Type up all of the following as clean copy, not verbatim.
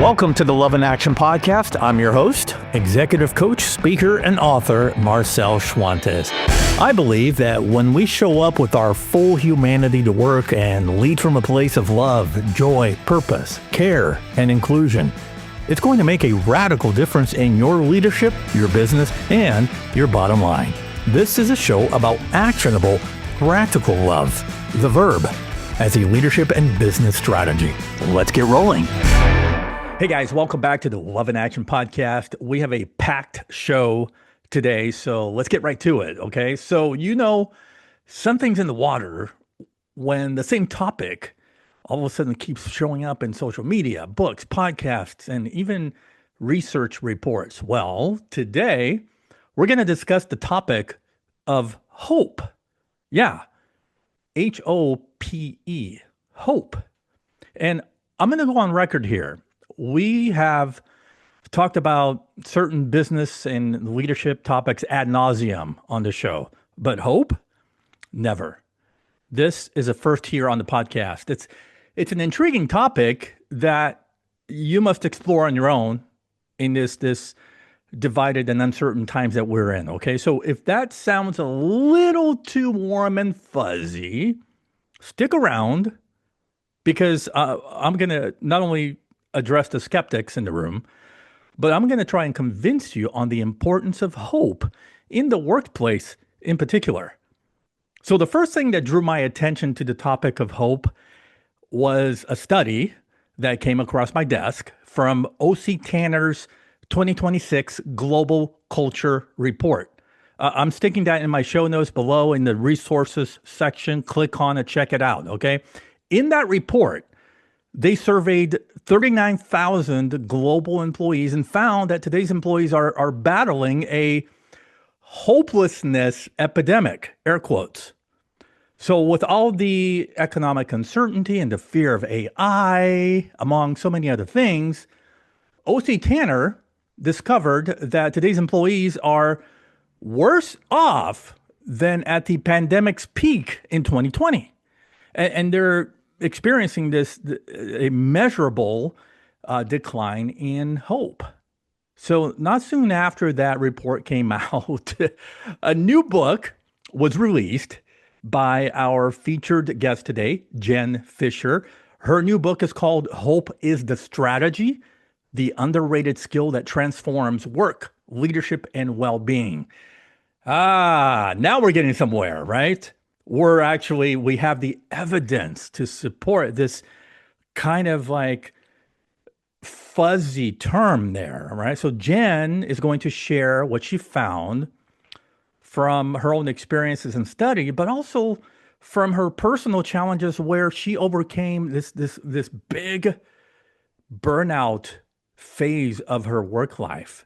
Welcome to the Love in Action podcast. I'm your host, executive coach, speaker, and author, Marcel Schwantes. I believe that when we show up with our full humanity to work and lead from a place of love, joy, purpose, care, and inclusion, it's going to make a radical difference in your leadership, your business, and your bottom line. This is a show about actionable, practical love, the verb, as a leadership and business strategy. Let's get rolling. Hey guys, welcome back to the Love in Action podcast. We have a packed show today, so let's get right to it, okay? So, something's in the water when the same topic all of a sudden keeps showing up in social media, books, podcasts, and even research reports. Well, today we're going to discuss the topic of hope. Yeah, H-O-P-E, hope. And I'm going to go on record here. We have talked about certain business and leadership topics ad nauseum on the show, but hope? Never. This is a first here on the podcast. It's an intriguing topic that you must explore on your own in this divided and uncertain times that we're in, okay? So if that sounds a little too warm and fuzzy, stick around because I'm going to not only address the skeptics in the room, but I'm going to try and convince you on the importance of hope in the workplace in particular. So the first thing that drew my attention to the topic of hope was a study that came across my desk from O.C. Tanner's 2026 Global Culture Report. I'm sticking that in my show notes below in the resources section. Click on it, check it out, okay? In that report, they surveyed 39,000 global employees and found that today's employees are battling a hopelessness epidemic, air quotes. So with all the economic uncertainty and the fear of AI, among so many other things, O.C. Tanner discovered that today's employees are worse off than at the pandemic's peak in 2020. And they're experiencing a measurable decline in hope. So not soon after that report came out, a new book was released by our featured guest today, Jen Fisher. Her new book is called Hope is the Strategy, the Underrated Skill That Transforms Work, Leadership, and Well-Being. Now we're getting somewhere, right? We have the evidence to support this kind of like fuzzy term there, right? So Jen is going to share what she found from her own experiences and study, but also from her personal challenges where she overcame this big burnout phase of her work life.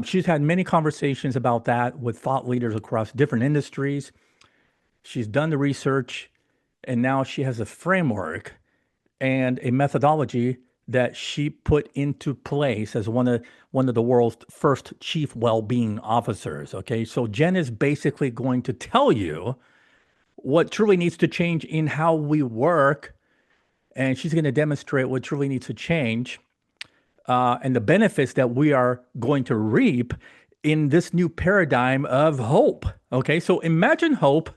She's had many conversations about that with thought leaders across different industries. She's done the research, and now she has a framework and a methodology that she put into place as one of the world's first chief well-being officers. Okay, so Jen is basically going to tell you what truly needs to change in how we work, and she's going to demonstrate what truly needs to change and the benefits that we are going to reap in this new paradigm of hope. Okay, so imagine hope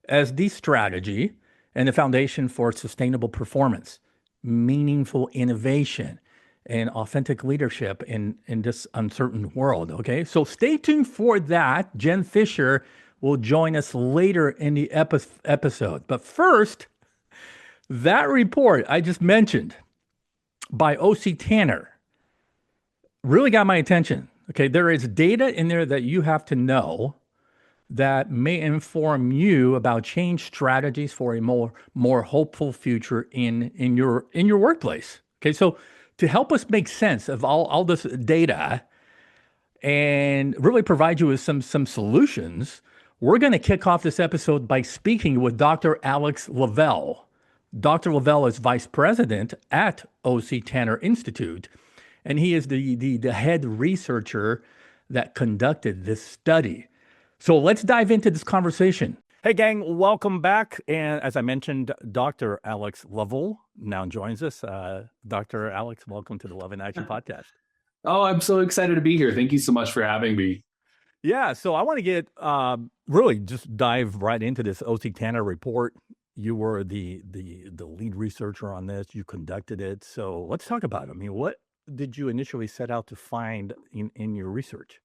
as the strategy and the foundation for sustainable performance, meaningful innovation, and authentic leadership in this uncertain world, okay? So stay tuned for that. Jen Fisher will join us later in the episode. But first, that report I just mentioned by O.C. Tanner really got my attention, okay? There is data in there that you have to know that may inform you about change strategies for a more hopeful future in your workplace. Okay, so to help us make sense of all this data and really provide you with some solutions, we're going to kick off this episode by speaking with Dr. Alex Lovell. Dr. Lovell is vice president at O.C. Tanner Institute, and he is the head researcher that conducted this study. So let's dive into this conversation. Hey, gang, welcome back. And as I mentioned, Dr. Alex Lovell now joins us. Dr. Alex, welcome to the Love in Action podcast. Oh, I'm so excited to be here. Thank you so much for having me. Yeah, so I want to get really just dive right into this OC Tanner report. You were the lead researcher on this. You conducted it. So let's talk about it. I mean, what did you initially set out to find in your research?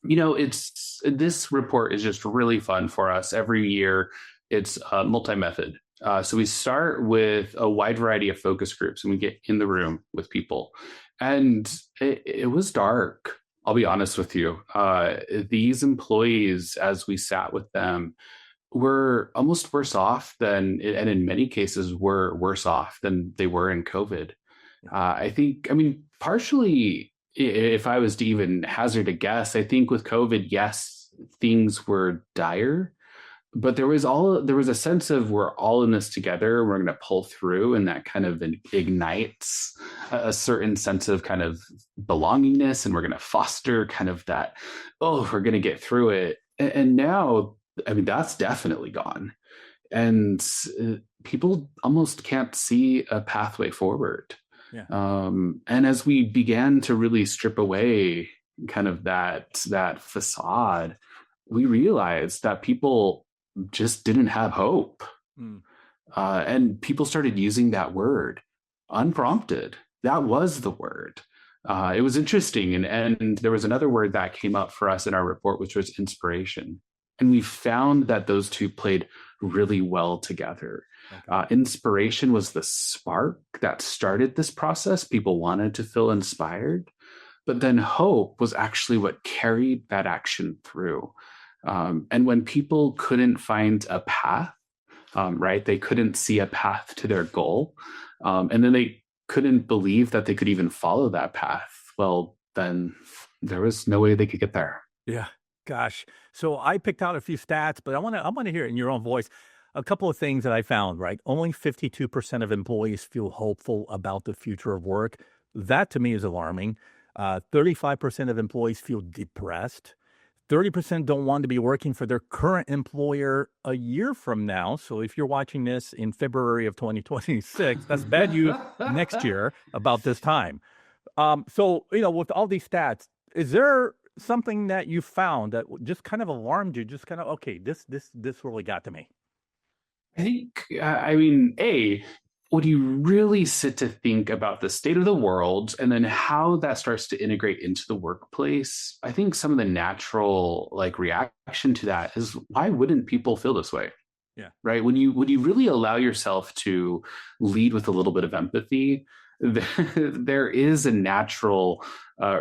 It's this report is just really fun for us. Every year, it's multi-method. So we start with a wide variety of focus groups, and we get in the room with people. And it was dark. I'll be honest with you. These employees, as we sat with them, were almost worse off and in many cases, were worse off than they were in COVID. I mean, partially, if I was to even hazard a guess, I think with COVID, yes, things were dire, but there was a sense of we're all in this together. We're going to pull through, and that kind of ignites a certain sense of kind of belongingness, and we're going to foster kind of that. Oh, we're going to get through it. And now, I mean, that's definitely gone, and people almost can't see a pathway forward. Yeah. And as we began to really strip away kind of that facade, we realized that people just didn't have hope. Mm. And people started using that word unprompted. That was the word. It was interesting. And there was another word that came up for us in our report, which was inspiration. And we found that those two played really well together. Okay. Inspiration was the spark that started this process. People wanted to feel inspired. But then hope was actually what carried that action through. And when people couldn't find a path, right, they couldn't see a path to their goal, and then they couldn't believe that they could even follow that path, well, then there was no way they could get there. Yeah. Gosh. So I picked out a few stats, but I want to hear it in your own voice. A couple of things that I found, right? Only 52% of employees feel hopeful about the future of work. That to me is alarming. 35% of employees feel depressed. 30% don't want to be working for their current employer a year from now. So if you're watching this in February of 2026, that's bad news next year about this time. So, with all these stats, is there something that you found that just kind of alarmed you? Just kind of, okay, this really got to me. I think, I mean, when you really sit to think about the state of the world and then how that starts to integrate into the workplace, I think some of the natural like reaction to that is why wouldn't people feel this way? Yeah. Right? When you really allow yourself to lead with a little bit of empathy, there is a natural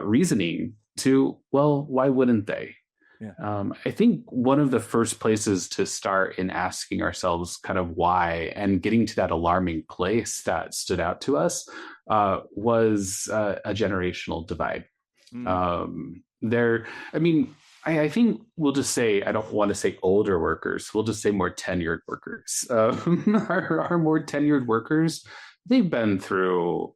reasoning to, well, why wouldn't they? Yeah. I think one of the first places to start in asking ourselves kind of why and getting to that alarming place that stood out to us was a generational divide. Mm. I mean, I think we'll just say, I don't want to say older workers, we'll just say more tenured workers. Our more tenured workers, they've been through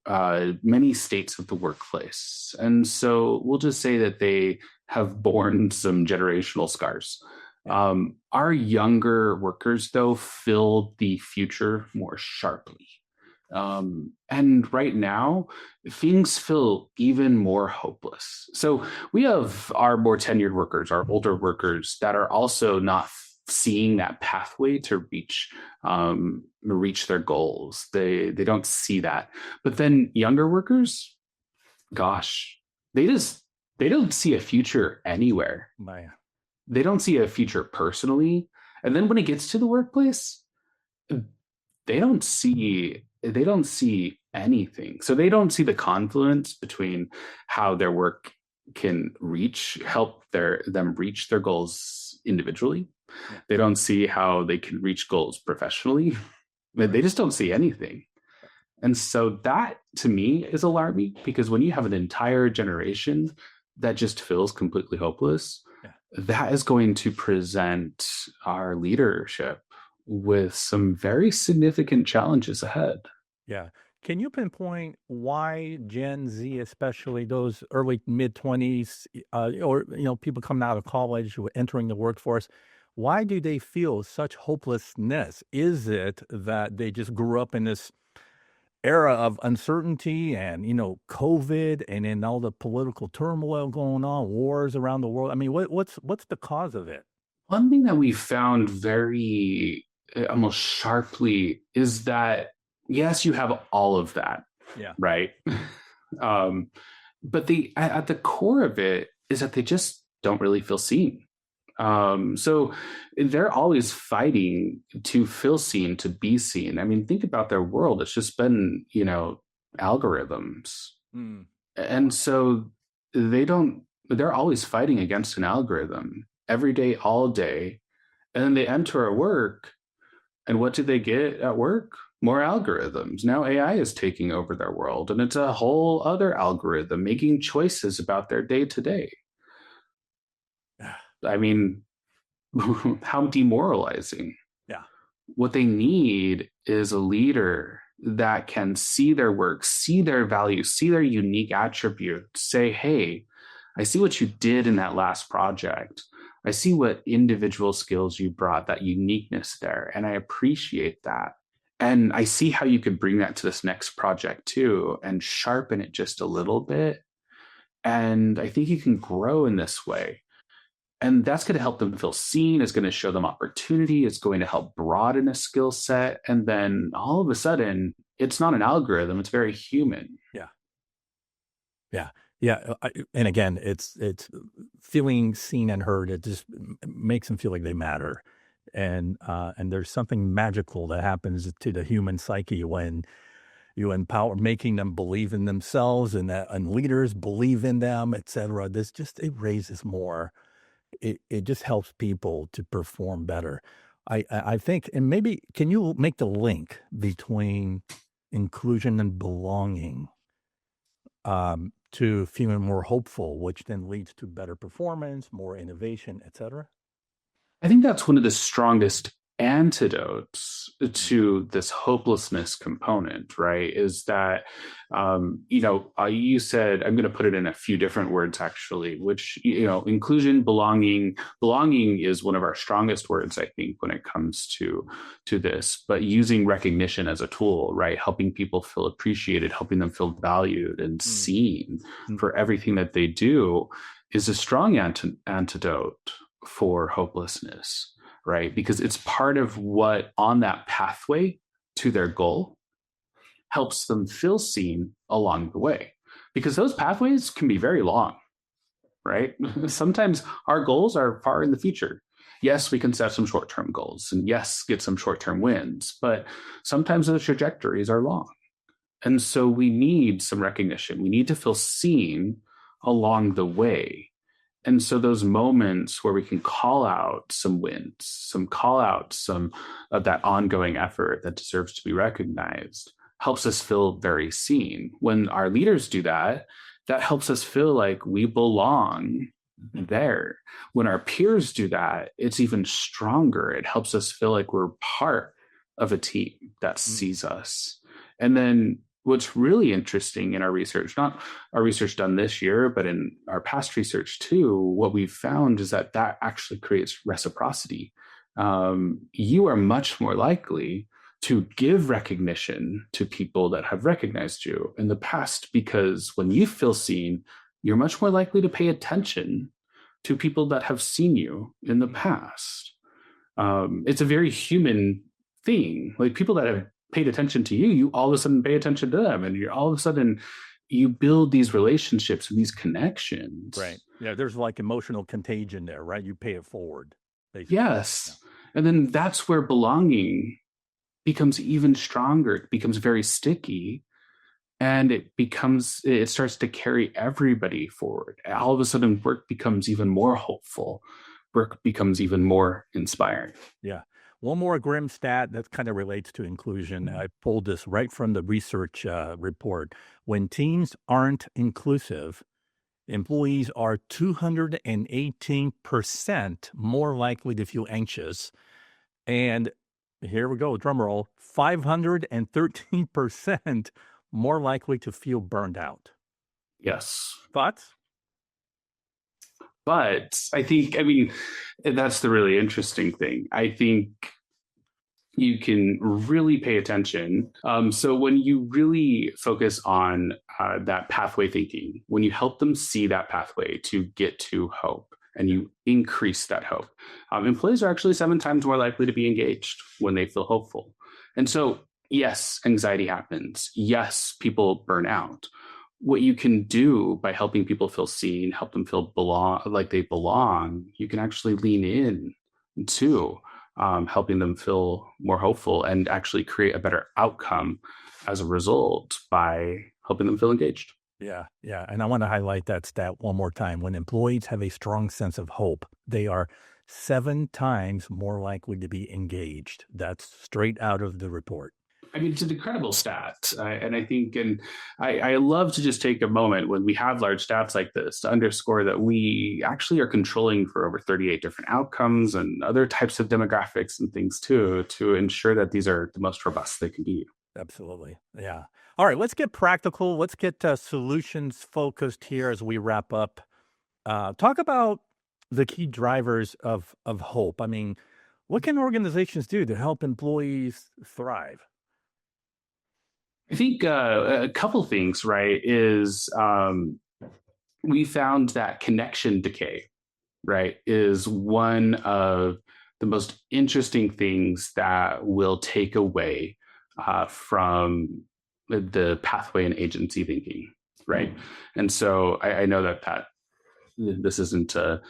many states of the workplace. And so we'll just say that they have borne some generational scars. Yeah. Our younger workers, though, feel the future more sharply. And right now, things feel even more hopeless. So we have our more tenured workers, our older workers that are also not seeing that pathway to reach their goals. They don't see that. But then younger workers, gosh, they just they don't see a future anywhere. My, They don't see a future personally. And then when it gets to the workplace, they don't see anything. So they don't see the confluence between how their work can help them reach their goals individually. yeah. They don't see how they can reach goals professionally. They Right. just don't see anything. And so that to me is alarming because when you have an entire generation that just feels completely hopeless, Yeah. that is going to present our leadership with some very significant challenges ahead. Yeah. Can you pinpoint why Gen Z, especially those early mid 20s, or people coming out of college who are entering the workforce, Why do they feel such hopelessness? Is it that they just grew up in this era of uncertainty and, COVID and then all the political turmoil going on, wars around the world? I mean, what's the cause of it? One thing that we found very almost sharply is that, yes, you have all of that, Yeah. right? um, but at the core of it is that they just don't really feel seen. So they're always fighting to feel seen, to be seen. I mean, think about their world. It's just been, algorithms. Mm. And so they're always fighting against an algorithm every day, all day. And then they enter a work, and what do they get at work? More algorithms. Now AI is taking over their world, and it's a whole other algorithm making choices about their day to day. I mean, how demoralizing. Yeah. What they need is a leader that can see their work, see their value, see their unique attributes, say, hey, I see what you did in that last project. I see what individual skills you brought, that uniqueness there, and I appreciate that. And I see how you could bring that to this next project too and sharpen it just a little bit. And I think you can grow in this way. And that's going to help them feel seen. It's going to show them opportunity. It's going to help broaden a skill set. And then all of a sudden, it's not an algorithm, it's very human. Yeah. Yeah. Yeah. And again, it's feeling seen and heard. It just makes them feel like they matter. And there's something magical that happens to the human psyche when you empower, making them believe in themselves and leaders believe in them, et cetera. It raises more. It just helps people to perform better. I think, and maybe can you make the link between inclusion and belonging to feeling more hopeful, which then leads to better performance, more innovation, et cetera? I think that's one of the strongest antidotes to this hopelessness component, right? Is that, you said, I'm going to put it in a few different words actually, which, inclusion, belonging is one of our strongest words, I think, when it comes to this, but using recognition as a tool, right? Helping people feel appreciated, helping them feel valued and seen for everything that they do is a strong antidote for hopelessness, right? Because it's part of what on that pathway to their goal helps them feel seen along the way. Because those pathways can be very long, right? Sometimes our goals are far in the future. Yes, we can set some short term goals and yes, get some short term wins, but sometimes the trajectories are long. And so we need some recognition. We need to feel seen along the way. And so those moments where we can call out some wins, call out some of that ongoing effort that deserves to be recognized, helps us feel very seen. When our leaders do that, that helps us feel like we belong there. When our peers do that, it's even stronger. It helps us feel like we're part of a team that sees us. And then what's really interesting in our research, not our research done this year, but in our past research too, what we've found is that actually creates reciprocity. You are much more likely to give recognition to people that have recognized you in the past, because when you feel seen, you're much more likely to pay attention to people that have seen you in the past. It's a very human thing. Like people that have paid attention to you, you all of a sudden pay attention to them, and you're all of a sudden you build these relationships and these connections. Right. Yeah. There's like emotional contagion there, right? You pay it forward, basically. Yes. Yeah. And then that's where belonging becomes even stronger. It becomes very sticky, and it starts to carry everybody forward. All of a sudden, work becomes even more hopeful. Work becomes even more inspiring. Yeah. One more grim stat that kind of relates to inclusion. I pulled this right from the research report. When teams aren't inclusive, employees are 218% more likely to feel anxious. And here we go, drum roll, 513% more likely to feel burned out. Yes. Thoughts? But I mean, that's the really interesting thing. I think you can really pay attention. So when you really focus on that pathway thinking, when you help them see that pathway to get to hope, and you increase that hope, employees are actually 7 times more likely to be engaged when they feel hopeful. And so, yes, anxiety happens. Yes, people burn out. What you can do by helping people feel seen, help them feel like they belong, you can actually lean in to helping them feel more hopeful and actually create a better outcome as a result by helping them feel engaged. Yeah, yeah. And I want to highlight that stat one more time. When employees have a strong sense of hope, they are 7 times more likely to be engaged. That's straight out of the report. I mean, it's an incredible stat. And I think, and I love to just take a moment when we have large stats like this to underscore that we actually are controlling for over 38 different outcomes and other types of demographics and things too, to ensure that these are the most robust they can be. Absolutely. Yeah. All right. Let's get practical. Let's get solutions focused here as we wrap up. Talk about the key drivers of hope. I mean, what can organizations do to help employees thrive? I think a couple things, right, is we found that connection decay, right, is one of the most interesting things that will take away from the pathway and agency thinking, right? And so I know that this isn't a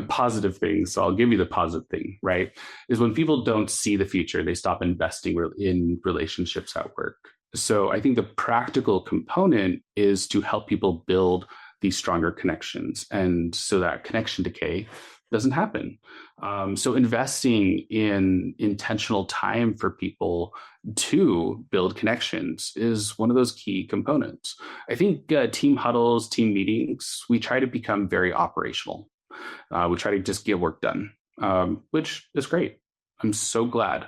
positive thing, so I'll give you the positive thing, right? Is when people don't see the future, they stop investing in relationships at work. So I think the practical component is to help people build these stronger connections, and so that connection decay doesn't happen. So investing in intentional time for people to build connections is one of those key components. I think team huddles, team meetings, we try to become very operational. We try to just get work done, which is great. I'm so glad.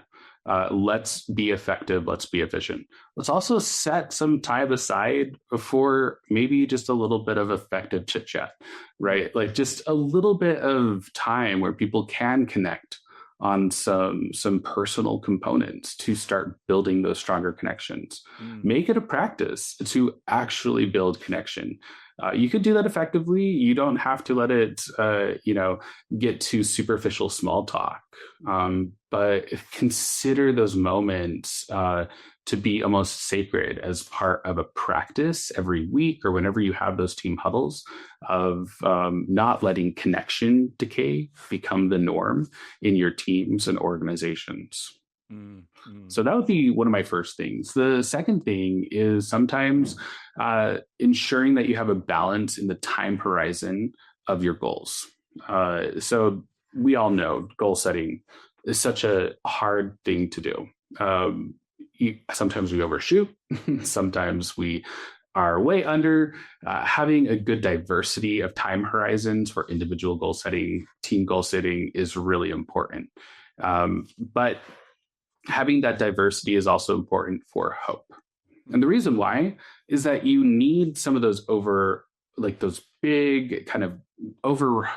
Let's be effective. Let's be efficient. Let's also set some time aside for maybe just a little bit of effective chit chat, right? Like just a little bit of time where people can connect on some personal components to start building those stronger connections. Make it a practice to actually build connection. You could do that effectively. You don't have to let it, get to superficial small talk. But consider those moments to be almost sacred as part of a practice every week or whenever you have those team huddles of not letting connection decay become the norm in your teams and organizations. So that would be one of my first things. The second thing is sometimes ensuring that you have a balance in the time horizon of your goals. So we all know goal setting is such a hard thing to do. Sometimes we overshoot, sometimes we are way under. Having a good diversity of time horizons for individual goal setting, team goal setting is really important. But having that diversity is also important for hope. And the reason why is that you need some of those those big kind of over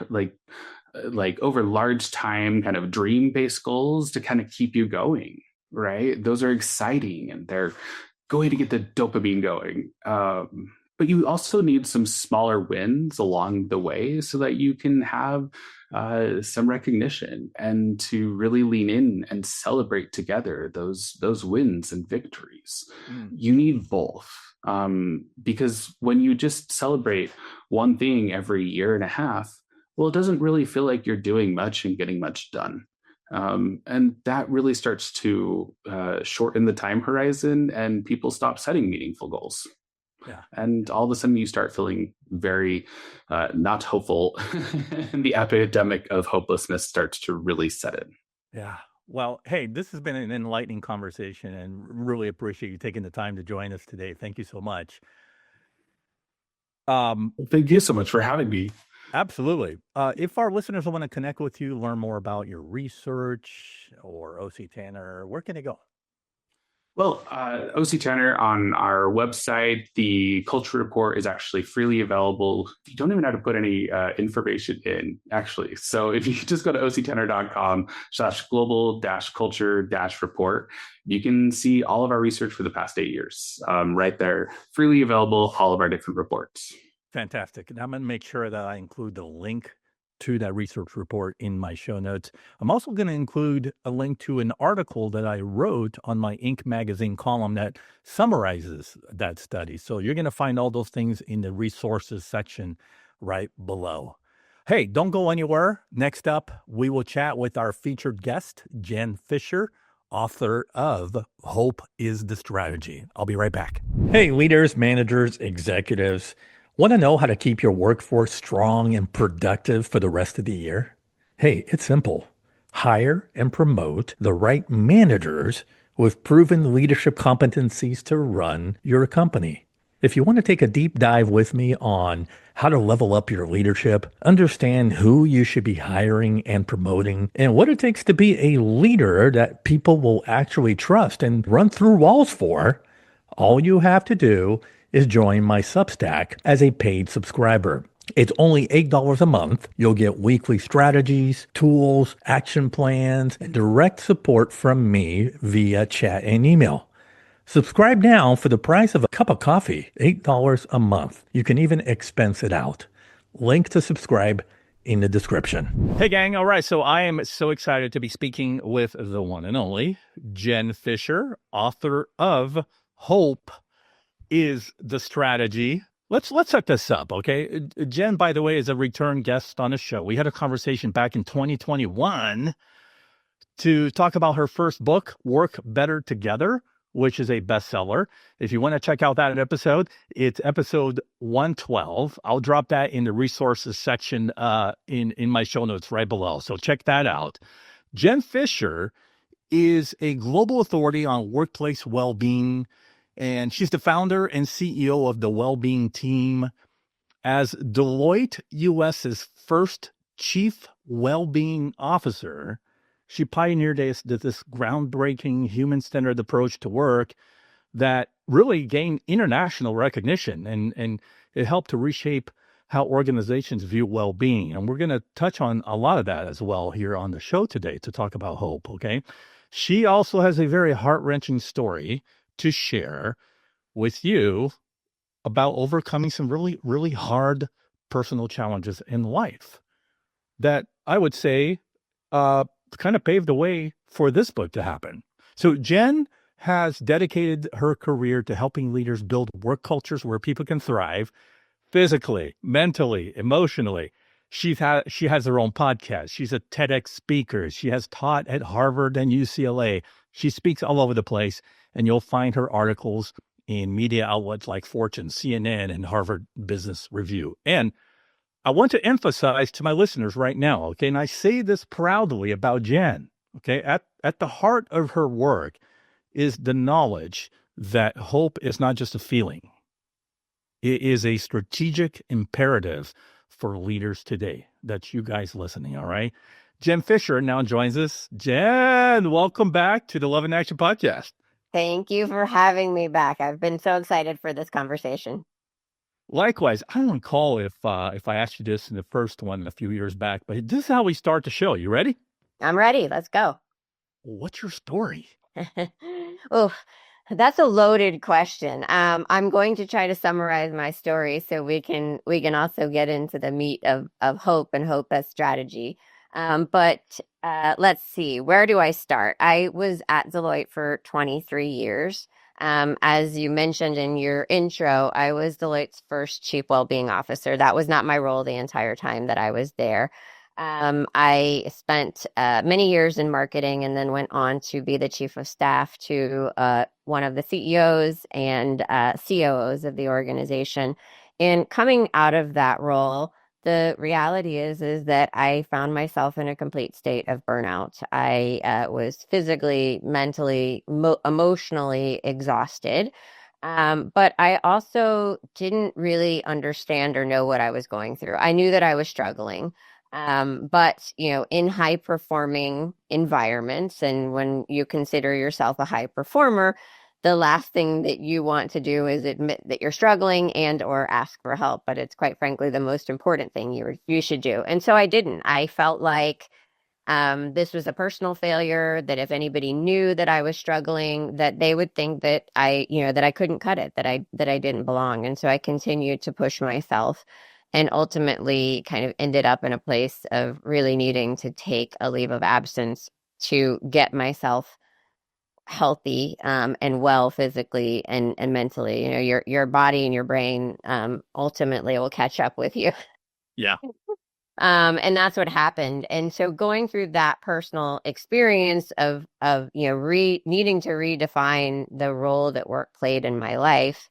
over large time kind of dream based goals to kind of keep you going, right? Those are exciting and they're going to get the dopamine going. But you also need some smaller wins along the way so that you can have some recognition and to really lean in and celebrate together those wins and victories. You need both, because when you just celebrate one thing every year and a half, well, it doesn't really feel like you're doing much and getting much done. And that really starts to shorten the time horizon, and people stop setting meaningful goals. Yeah. And all of a sudden you start feeling very not hopeful, and the epidemic of hopelessness starts to really set in. Yeah. Well, hey, this has been an enlightening conversation and really appreciate you taking the time to join us today. Thank you so much. Thank you so much for having me. Absolutely. If our listeners want to connect with you, learn more about your research or OC Tanner, where can they go? Well, OC Tenor on our website, the culture report is actually freely available. You don't even have to put any information in, actually. So if you just go to octenor.com/global culture report, you can see all of our research for the past 8 years right there, freely available, all of our different reports. Fantastic. And I'm going to make sure that I include the link to that research report in my show notes. I'm also going to include a link to an article that I wrote on my Inc. magazine column that summarizes that study. So you're going to find all those things in the resources section right below. Hey, don't go anywhere. Next up, we will chat with our featured guest, Jen Fisher, author of Hope is the Strategy. I'll be right back. Hey, leaders, managers, executives. Want to know how to keep your workforce strong and productive for the rest of the year? Hey, it's simple. Hire and promote the right managers with proven leadership competencies to run your company. If you want to take a deep dive with me on how to level up your leadership, understand who you should be hiring and promoting, and what it takes to be a leader that people will actually trust and run through walls for, all you have to do is join my Substack as a paid subscriber. It's only $8 a month. You'll get weekly strategies, tools, action plans, and direct support from me via chat and email. Subscribe now for the price of a cup of coffee, $8 a month. You can even expense it out. Link to subscribe in the description. Hey, gang. All right. So I am so excited to be speaking with the one and only Jen Fisher, author of Hope is the Strategy. Let's set this up, okay? Jen, by the way, is a return guest on the show. We had a conversation back in 2021 to talk about her first book, Work Better Together, which is a bestseller. If you want to check out that episode, it's episode 112. I'll drop that in the resources section in my show notes right below. So check that out. Jen Fisher is a global authority on workplace well-being, and she's the founder and CEO of the Wellbeing Team. As Deloitte US's first chief well-being officer, she pioneered this groundbreaking human-centered approach to work that really gained international recognition, and it helped to reshape how organizations view well-being. And we're going to touch on a lot of that as well here on the show today to talk about hope, okay? She also has a very heart-wrenching story to share with you about overcoming some really, really hard personal challenges in life that I would say kind of paved the way for this book to happen. So Jen has dedicated her career to helping leaders build work cultures where people can thrive physically, mentally, emotionally. She has her own podcast. She's a TEDx speaker. She has taught at Harvard and UCLA. She speaks all over the place, and you'll find her articles in media outlets like Fortune, CNN, and Harvard Business Review. And I want to emphasize to my listeners right now, okay, and I say this proudly about Jen, okay, at the heart of her work is the knowledge that hope is not just a feeling. It is a strategic imperative for leaders today. That's you guys listening, all right? Jen Fisher now joins us. Jen, welcome back to the Love in Action podcast. Thank you for having me back. I've been so excited for this conversation. Likewise, I don't recall if I asked you this in the first one a few years back, but this is how we start the show. You ready? I'm ready. Let's go. What's your story? Oh, that's a loaded question. I'm going to try to summarize my story so we can also get into the meat of hope and hope as strategy. But let's see, where do I start? I was at Deloitte for 23 years. As you mentioned in your intro, I was Deloitte's first chief well-being officer. That was not my role the entire time that I was there. I spent many years in marketing and then went on to be the chief of staff to one of the CEOs and COOs of the organization. And coming out of that role, the reality is that I found myself in a complete state of burnout. I was physically, mentally, emotionally exhausted. But I also didn't really understand or know what I was going through. I knew that I was struggling. But, in high performing environments, and when you consider yourself a high performer, the last thing that you want to do is admit that you're struggling and or ask for help, but it's quite frankly the most important thing you should do. And so I didn't. I felt like this was a personal failure, that if anybody knew that I was struggling, that they would think that that I couldn't cut it, that I didn't belong. And so I continued to push myself and ultimately kind of ended up in a place of really needing to take a leave of absence to get myself healthy and well physically and mentally. Your body and your brain ultimately will catch up with you. Yeah. And that's what happened. And so going through that personal experience of needing to redefine the role that work played in my life,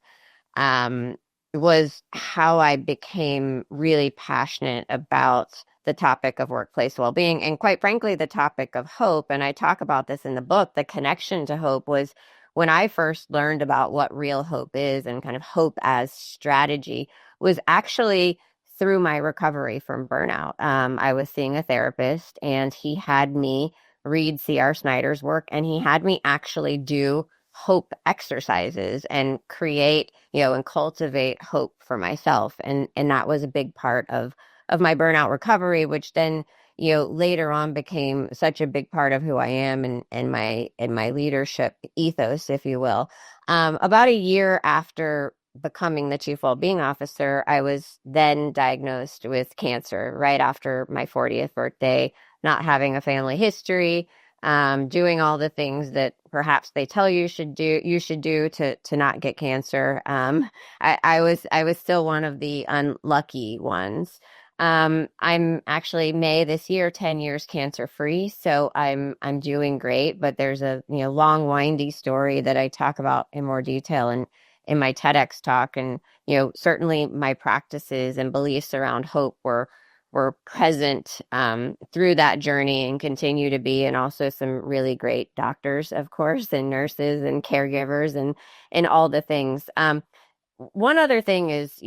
um, was how I became really passionate about the topic of workplace well-being and quite frankly the topic of hope. And I talk about this in the book. The connection to hope was when I first learned about what real hope is and kind of hope as strategy was actually through my recovery from burnout. I was seeing a therapist and he had me read C.R. Snyder's work and he had me actually do hope exercises and create, and cultivate hope for myself. And that was a big part of my burnout recovery, which then, later on became such a big part of who I am and my leadership ethos, if you will. About a year after becoming the chief well-being officer, I was then diagnosed with cancer right after my 40th birthday, not having a family history, doing all the things that perhaps they tell you should do to not get cancer. I was still one of the unlucky ones. I'm actually May this year, 10 years cancer free. So I'm doing great, but there's a, long windy story that I talk about in more detail in my TEDx talk. And, certainly my practices and beliefs around hope were present through that journey and continue to be, and also some really great doctors, of course, and nurses and caregivers and all the things. One other thing is,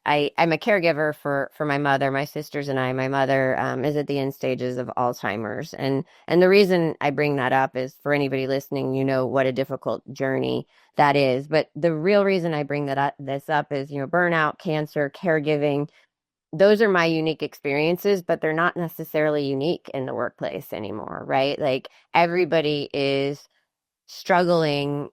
I'm a caregiver for my mother, my sisters and I. My mother is at the end stages of Alzheimer's, and the reason I bring that up is for anybody listening, what a difficult journey that is. But the real reason I bring this up is, burnout, cancer, caregiving. Those are my unique experiences, but they're not necessarily unique in the workplace anymore, right? Like everybody is struggling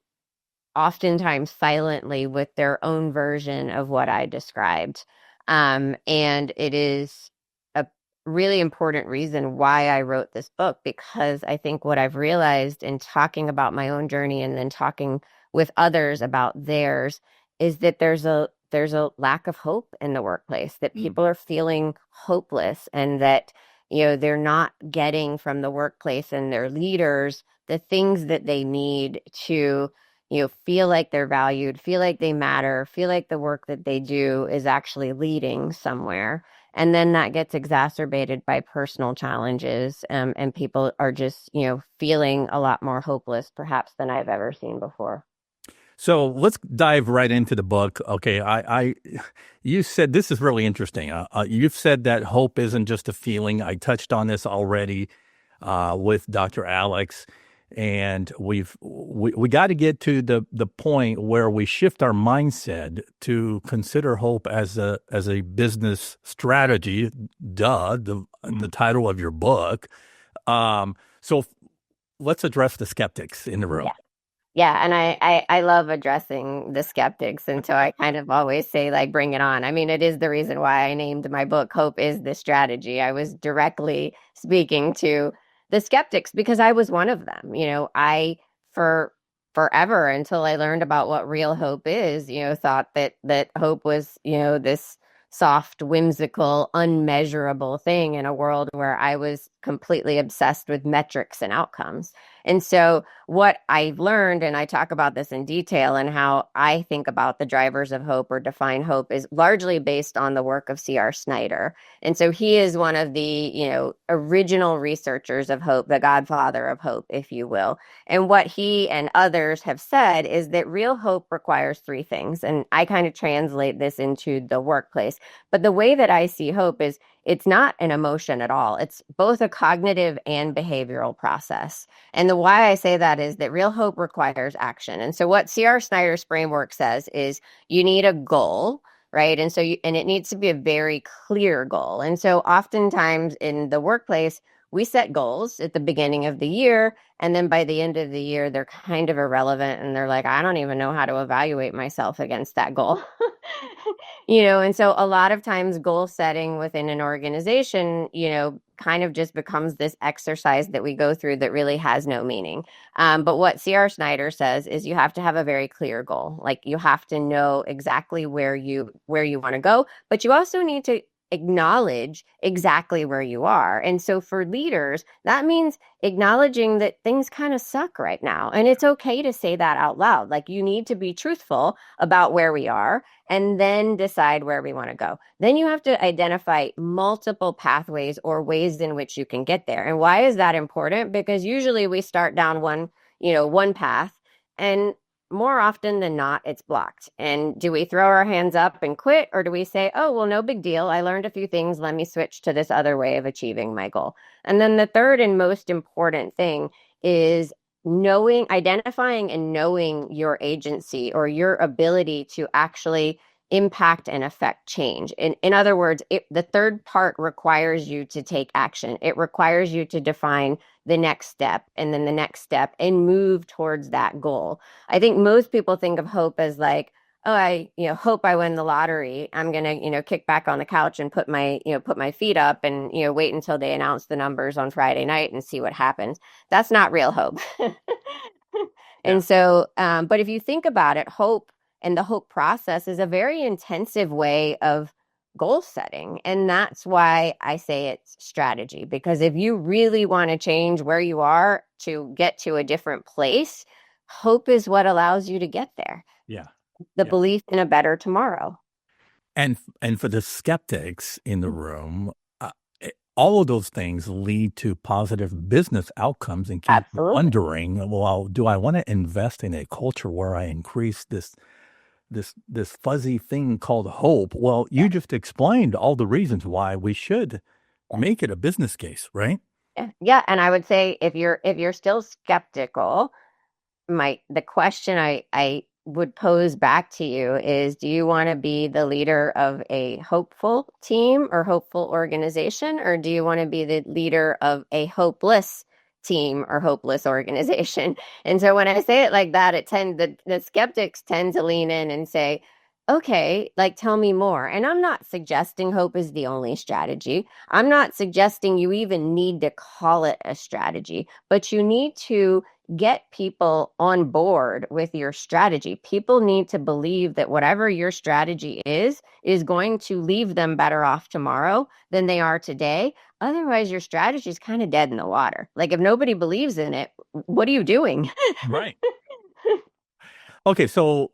oftentimes silently with their own version of what I described. And it is a really important reason why I wrote this book, because I think what I've realized in talking about my own journey and then talking with others about theirs is that there's a lack of hope in the workplace, that people are feeling hopeless, and that they're not getting from the workplace and their leaders the things that they need to feel like they're valued, feel like they matter, feel like the work that they do is actually leading somewhere. And then that gets exacerbated by personal challenges. And people are just, feeling a lot more hopeless, perhaps, than I've ever seen before. So let's dive right into the book. Okay, you said this is really interesting. You've said that hope isn't just a feeling. I touched on this already with Dr. Alex, and we got to get to the point where we shift our mindset to consider hope as a business strategy. Duh, the title of your book. So let's address the skeptics in the room. Yeah. Yeah, and I love addressing the skeptics. And so I kind of always say, like, bring it on. I mean, it is the reason why I named my book Hope is the Strategy. I was directly speaking to the skeptics because I was one of them. I for forever until I learned about what real hope is, thought that hope was, this soft, whimsical, unmeasurable thing in a world where I was completely obsessed with metrics and outcomes. And so what I've learned, and I talk about this in detail, and how I think about the drivers of hope or define hope is largely based on the work of C.R. Snyder. And so he is one of the, original researchers of hope, the godfather of hope, if you will. And what he and others have said is that real hope requires three things. And I kind of translate this into the workplace. But the way that I see hope is it's not an emotion at all. It's both a cognitive and behavioral process. And the why I say that is that real hope requires action. And so what C.R. Snyder's framework says is you need a goal, right? And so and it needs to be a very clear goal. And so oftentimes in the workplace, we set goals at the beginning of the year, and then by the end of the year, they're kind of irrelevant, and they're like, I don't even know how to evaluate myself against that goal. And so a lot of times goal setting within an organization, kind of just becomes this exercise that we go through that really has no meaning. But what C.R. Snyder says is you have to have a very clear goal. Like you have to know exactly where you want to go, but you also need to acknowledge exactly where you are. And so for leaders, that means acknowledging that things kind of suck right now. And it's okay to say that out loud. Like you need to be truthful about where we are and then decide where we want to go. Then you have to identify multiple pathways or ways in which you can get there. And why is that important? Because usually we start down one path, and more often than not, it's blocked. And do we throw our hands up and quit, or do we say, oh, well, no big deal. I learned a few things. Let me switch to this other way of achieving my goal. And then the third and most important thing is identifying and knowing your agency or your ability to actually impact and affect change. In other words, the third part requires you to take action. It requires you to define the next step and then the next step and move towards that goal. I think most people think of hope as like, oh, I hope I win the lottery. I'm going to kick back on the couch and put my feet up and wait until they announce the numbers on Friday night and see what happens. That's not real hope. And so but if you think about it, hope and the hope process is a very intensive way of goal setting. And that's why I say it's strategy, because if you really want to change where you are to get to a different place, hope is what allows you to get there. Yeah. The belief in a better tomorrow. And for the skeptics in the room, all of those things lead to positive business outcomes and keep wondering, well, do I want to invest in a culture where I increase this fuzzy thing called hope? Well, you just explained all the reasons why we should make it a business case, right? Yeah. And I would say if you're still skeptical, the question I would pose back to you is, do you want to be the leader of a hopeful team or hopeful organization, or do you want to be the leader of a hopeless team or hopeless organization? And so when I say it like that, the skeptics tend to lean in and say, okay, like tell me more. And I'm not suggesting hope is the only strategy. I'm not suggesting you even need to call it a strategy, but you need to get people on board with your strategy. People need to believe that whatever your strategy is going to leave them better off tomorrow than they are today. Otherwise, your strategy is kind of dead in the water. Like if nobody believes in it, what are you doing? Right. Okay, so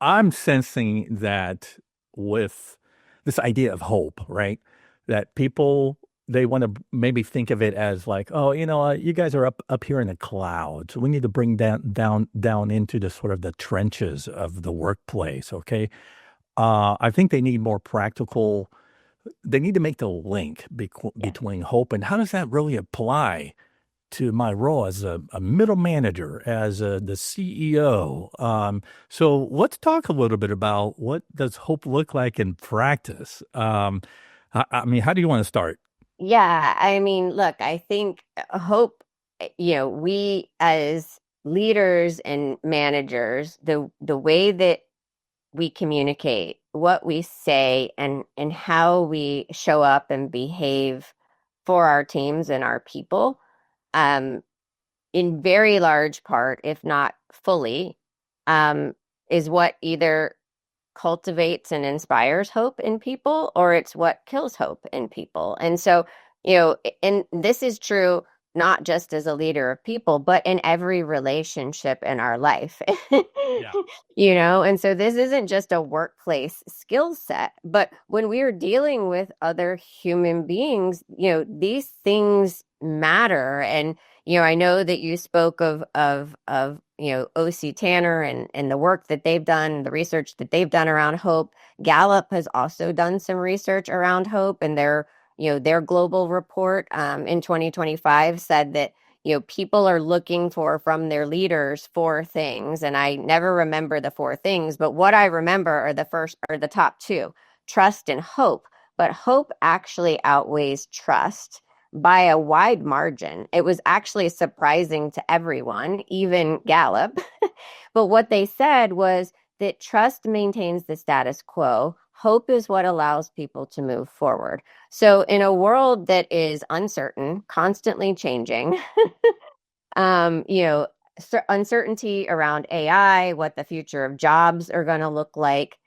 I'm sensing that with this idea of hope, right? That people, they want to maybe think of it as like, oh, you guys are up here in the clouds. We need to bring down into the sort of the trenches of the workplace. Okay, I think they need more practical. They need to make the link between hope and how does that really apply to my role as a middle manager, as the CEO. So let's talk a little bit about what does hope look like in practice. I mean, how do you want to start? Yeah, I mean, look, I think hope, we as leaders and managers, the way that we communicate, what we say, and how we show up and behave for our teams and our people, um, in very large part, if not fully, is what either cultivates and inspires hope in people, or it's what kills hope in people. And so, and this is true not just as a leader of people, but in every relationship in our life. And so this isn't just a workplace skill set, but when we are dealing with other human beings, these things matter. And I know that you spoke of OC Tanner and the work that they've done, the research that they've done around hope. Gallup has also done some research around hope, and their global report in 2025 said that people are looking for from their leaders four things. And I never remember the four things, but what I remember are the top two, trust and hope. But hope actually outweighs trust by a wide margin. It was actually surprising to everyone, even Gallup. But what they said was that trust maintains the status quo. Hope is what allows people to move forward. So, in a world that is uncertain, constantly changing, um, you know, uncertainty around AI, what the future of jobs are going to look like,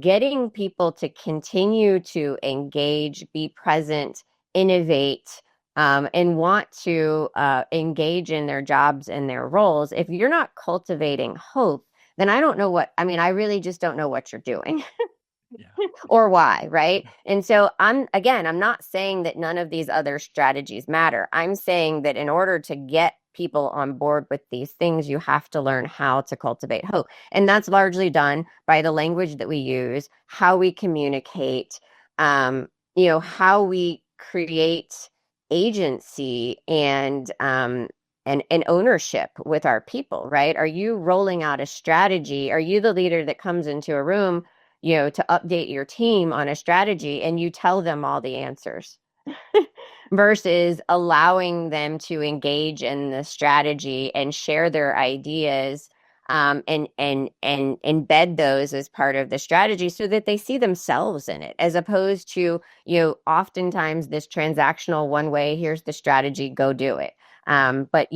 getting people to continue to engage, be present, innovate, and want to engage in their jobs and their roles. If you're not cultivating hope, then I don't know I really just don't know what you're doing. Yeah. Or why, right? And so I'm not saying that none of these other strategies matter. I'm saying that in order to get people on board with these things, you have to learn how to cultivate hope. And that's largely done by the language that we use, how we communicate, how we create agency and ownership with our people, right? Are you rolling out a strategy? Are you the leader that comes into a room, to update your team on a strategy and you tell them all the answers versus allowing them to engage in the strategy and share their ideas, and embed those as part of the strategy so that they see themselves in it, as opposed to, oftentimes this transactional one way, here's the strategy, go do it. But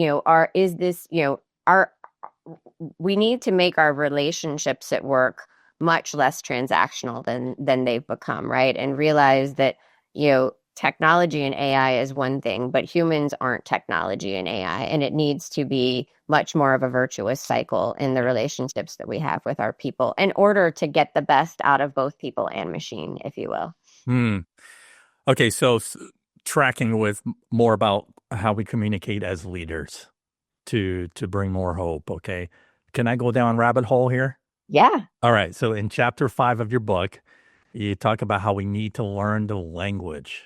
we need to make our relationships at work much less transactional than they've become, right? And realize that, technology and AI is one thing, but humans aren't technology and AI, and it needs to be much more of a virtuous cycle in the relationships that we have with our people in order to get the best out of both people and machine, if you will. Okay, so tracking with more about how we communicate as leaders to bring more hope. Okay, can I go down rabbit hole here? Yeah. All right. So in chapter 5 of your book, you talk about how we need to learn the language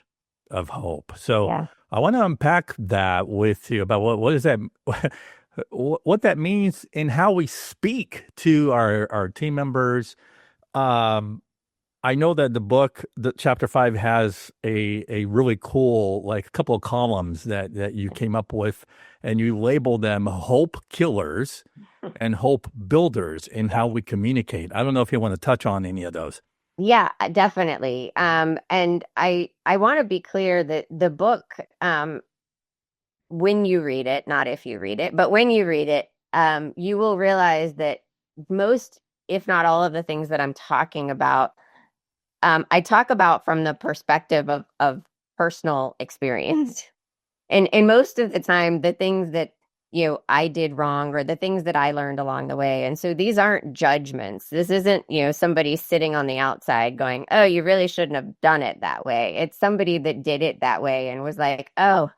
of hope. So Yeah. I want to unpack that with you about what is that, what that means in how we speak to our team members. I know that the chapter 5 has a really cool, like a couple of columns that you came up with, and you label them hope killers and hope builders in how we communicate. I don't know if you want to touch on any of those. Yeah, definitely. And I want to be clear that the book, when you read it, not if you read it, but when you read it, you will realize that most, if not all of the things that I'm talking about, I talk about from the perspective of personal experience. And most of the time, the things that, I did wrong or the things that I learned along the way. And so these aren't judgments. This isn't, somebody sitting on the outside going, oh, you really shouldn't have done it that way. It's somebody that did it that way and was like, oh,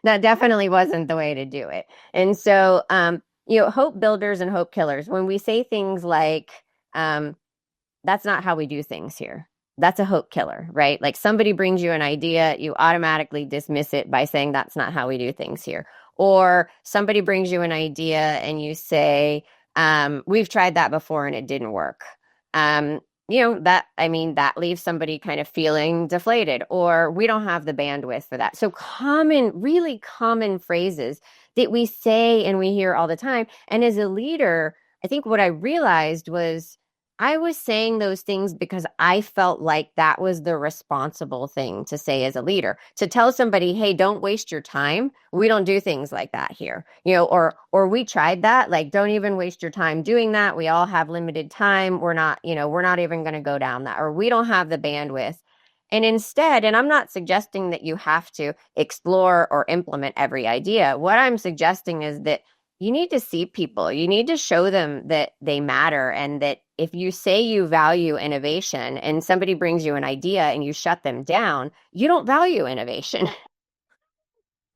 that definitely wasn't the way to do it. And so, hope builders and hope killers, when we say things like, that's not how we do things here. That's a hope killer, right? Like somebody brings you an idea, you automatically dismiss it by saying that's not how we do things here. Or somebody brings you an idea and you say, we've tried that before and it didn't work. That leaves somebody kind of feeling deflated, or we don't have the bandwidth for that. So really common phrases that we say and we hear all the time. And as a leader, I think what I realized was I was saying those things because I felt like that was the responsible thing to say as a leader, to tell somebody, hey, don't waste your time. We don't do things like that here, or we tried that. Like, don't even waste your time doing that. We all have limited time. We're not even going to go down that, or we don't have the bandwidth. And instead, and I'm not suggesting that you have to explore or implement every idea. What I'm suggesting is that you need to see people. You need to show them that they matter, and that if you say you value innovation and somebody brings you an idea and you shut them down, you don't value innovation.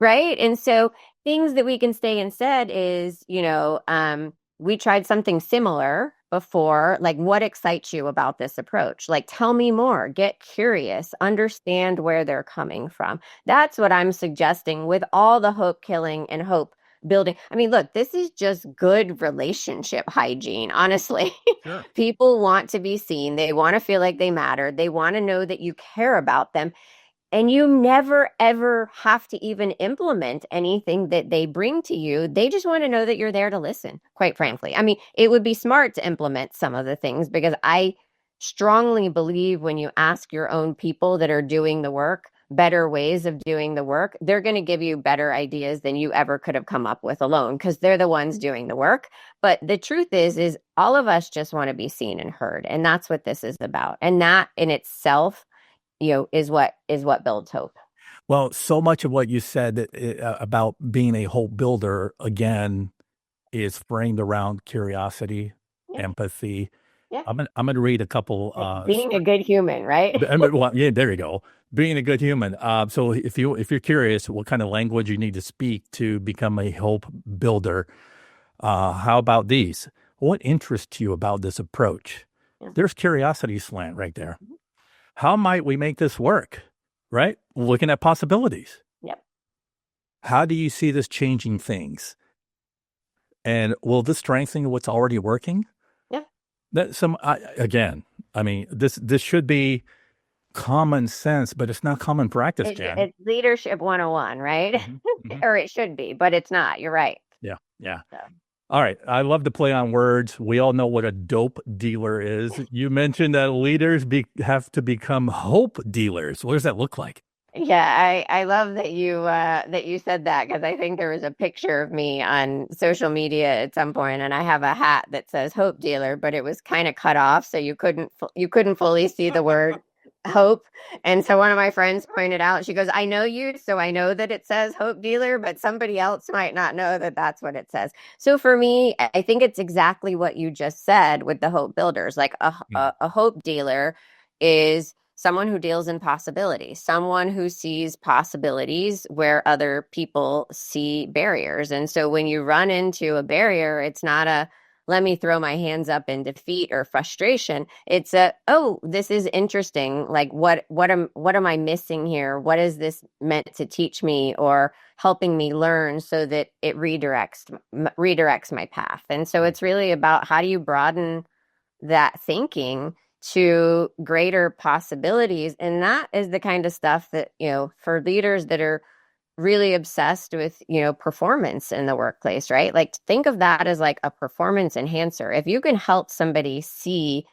Right? And so things that we can say instead is, we tried something similar before, like, what excites you about this approach? Like, tell me more, get curious, understand where they're coming from. That's what I'm suggesting with all the hope killing and hope building. I mean, look, this is just good relationship hygiene, honestly. Sure. People want to be seen, they want to feel like they matter, they want to know that you care about them. And you never, ever have to even implement anything that they bring to you. They just want to know that you're there to listen, quite frankly. I mean, it would be smart to implement some of the things because I strongly believe when you ask your own people that are doing the work better ways of doing the work, they're going to give you better ideas than you ever could have come up with alone because they're the ones doing the work. But the truth is all of us just want to be seen and heard. And that's what this is about. And that in itself, is what builds hope. Well, so much of what you said about being a hope builder, again, is framed around curiosity, Yeah. empathy. Yeah. I'm gonna read a couple. Being a good human, right? Well, yeah, there you go. Being a good human. So if you're curious what kind of language you need to speak to become a hope builder, how about these? What interests you about this approach? Yeah. There's curiosity slant right there. How might we make this work? Right? Looking at possibilities. Yep. How do you see this changing things? And will this strengthen what's already working? Yeah. Again, I mean, this should be common sense, but it's not common practice, Jan. It's leadership 101, right? Mm-hmm. Or it should be, but it's not. You're right. Yeah. Yeah. So. All right. I love to play on words. We all know what a dope dealer is. You mentioned that leaders have to become hope dealers. What does that look like? Yeah, I love that you said that because I think there was a picture of me on social media at some point, and I have a hat that says hope dealer, but it was kind of cut off, so you couldn't fully see the word hope. And so one of my friends pointed out, she goes, I know you, so I know that it says hope dealer, but somebody else might not know that that's what it says. So for me, I think it's exactly what you just said with the hope builders. Like a hope dealer is someone who deals in possibilities, someone who sees possibilities where other people see barriers. And so when you run into a barrier, it's not a let me throw my hands up in defeat or frustration. It's oh, this is interesting. Like what am I missing here? What is this meant to teach me or helping me learn so that it redirects my path? And so it's really about how do you broaden that thinking to greater possibilities. And that is the kind of stuff that, for leaders that are really obsessed with, performance in the workplace, right? Like think of that as like a performance enhancer. If you can help somebody see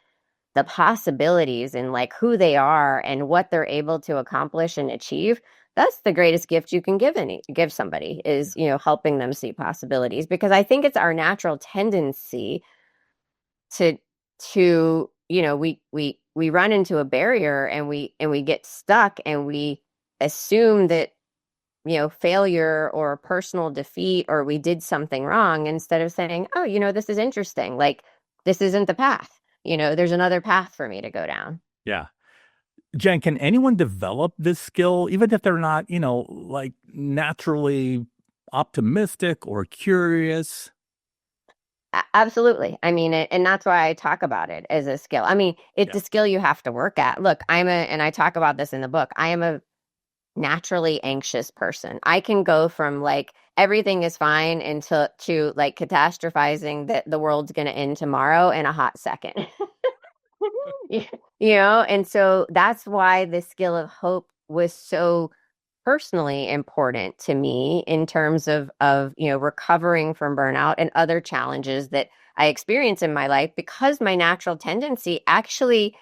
the possibilities and like who they are and what they're able to accomplish and achieve, that's the greatest gift you can give somebody is, helping them see possibilities. Because I think it's our natural tendency to we run into a barrier and we get stuck and we assume that failure or personal defeat or we did something wrong instead of saying, oh, this is interesting, like this isn't the path, there's another path for me to go down. Yeah. Jen, can anyone develop this skill even if they're not like naturally optimistic or curious? Absolutely. I mean, and that's why I talk about it as a skill. I mean, it's a skill you have to work at. Look, and I talk about this in the book, I am a naturally anxious person. I can go from like everything is fine to like catastrophizing that the world's going to end tomorrow in a hot second. And so that's why the skill of hope was so personally important to me in terms of recovering from burnout and other challenges that I experience in my life, because my natural tendency actually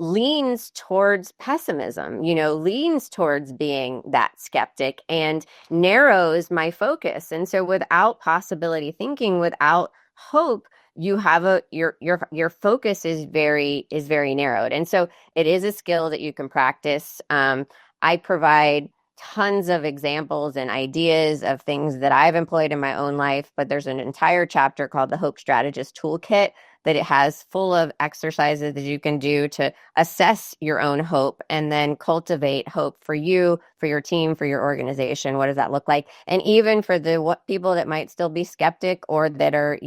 leans towards pessimism, leans towards being that skeptic and narrows my focus. And so without possibility thinking, without hope, you have your focus is very narrowed. And so it is a skill that you can practice. I provide tons of examples and ideas of things that I've employed in my own life, but there's an entire chapter called the Hope Strategist Toolkit that it has full of exercises that you can do to assess your own hope and then cultivate hope for you, for your team, for your organization. What does that look like? And even for the what people that might still be skeptic or that are,